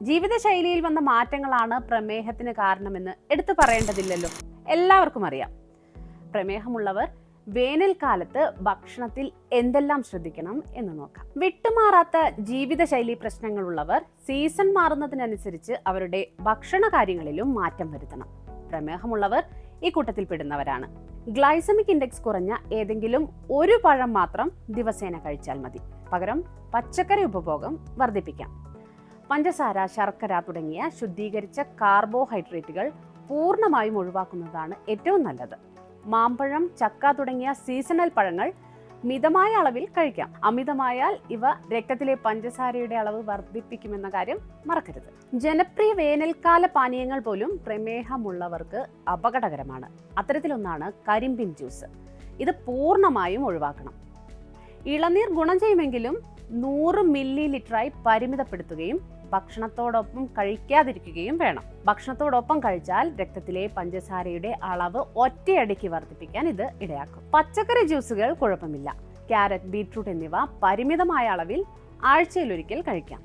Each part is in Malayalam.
ജീവിതശൈലിയിൽ വന്ന മാറ്റങ്ങളാണ് പ്രമേഹത്തിന് കാരണമെന്ന് എടുത്തു പറയേണ്ടതില്ലല്ലോ. എല്ലാവർക്കും അറിയാം. പ്രമേഹമുള്ളവർ വേനൽക്കാലത്ത് ഭക്ഷണത്തിൽ എന്തെല്ലാം ശ്രദ്ധിക്കണം എന്ന് നോക്കാം. വിട്ടുമാറാത്ത ജീവിതശൈലി പ്രശ്നങ്ങളുള്ളവർ സീസൺ മാറുന്നതിനനുസരിച്ച് അവരുടെ ഭക്ഷണ കാര്യങ്ങളിലും മാറ്റം വരുത്തണം. പ്രമേഹമുള്ളവർ ഈ കൂട്ടത്തിൽ പെടുന്നവരാണ്. ഗ്ലൈസമിക് ഇൻഡെക്സ് കുറഞ്ഞ ഏതെങ്കിലും ഒരു പഴം മാത്രം ദിവസേന കഴിച്ചാൽ മതി. പകരം പച്ചക്കറി ഉപഭോഗം വർദ്ധിപ്പിക്കാം. പഞ്ചസാര, ശർക്കര തുടങ്ങിയ ശുദ്ധീകരിച്ച കാർബോഹൈഡ്രേറ്റുകൾ പൂർണ്ണമായും ഒഴിവാക്കുന്നതാണ് ഏറ്റവും നല്ലത്. മാമ്പഴം, ചക്ക തുടങ്ങിയ സീസണൽ പഴങ്ങൾ മിതമായ അളവിൽ കഴിക്കാം. അമിതമായാൽ ഇവ രക്തത്തിലെ പഞ്ചസാരയുടെ അളവ് വർദ്ധിപ്പിക്കുമെന്ന കാര്യം മറക്കരുത്. ജനപ്രിയ വേനൽക്കാല പാനീയങ്ങൾ പോലും പ്രമേഹമുള്ളവർക്ക് അപകടകരമാണ്. അത്തരത്തിലൊന്നാണ് കരിമ്പിൻ ജ്യൂസ്. ഇത് പൂർണ്ണമായും ഒഴിവാക്കണം. ഇളനീർ ഗുണം ചെയ്യുമെങ്കിലും 100 മില്ലി പരിമിതപ്പെടുത്തുകയും ഭക്ഷണത്തോടൊപ്പം കഴിക്കാതിരിക്കുകയും വേണം. ഭക്ഷണത്തോടൊപ്പം കഴിച്ചാൽ രക്തത്തിലെ പഞ്ചസാരയുടെ അളവ് ഒറ്റയടിക്ക് വർദ്ധിപ്പിക്കാൻ ഇത് ഇടയാക്കും. പച്ചക്കറി ജ്യൂസുകൾ കുഴപ്പമില്ല. ക്യാരറ്റ്, ബീറ്റ്റൂട്ട് എന്നിവ പരിമിതമായ അളവിൽ ആഴ്ചയിലൊരിക്കൽ കഴിക്കാം.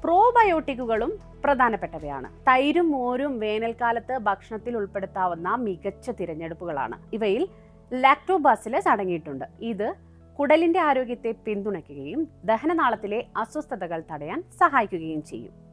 പ്രോബയോട്ടിക്കുകളും പ്രധാനപ്പെട്ടവയാണ്. തൈരും മോരും വേനൽക്കാലത്ത് ഭക്ഷണത്തിൽ ഉൾപ്പെടുത്താവുന്ന മികച്ച തിരഞ്ഞെടുപ്പുകളാണ്. ഇവയിൽ ലാക്ടോബാസിലസ് അടങ്ങിയിട്ടുണ്ട്. ഇത് കുടലിന്റെ ആരോഗ്യത്തെ പിന്തുണയ്ക്കുകയും ദഹനനാളത്തിലെ അസ്വസ്ഥതകൾ തടയാൻ സഹായിക്കുകയും ചെയ്യും.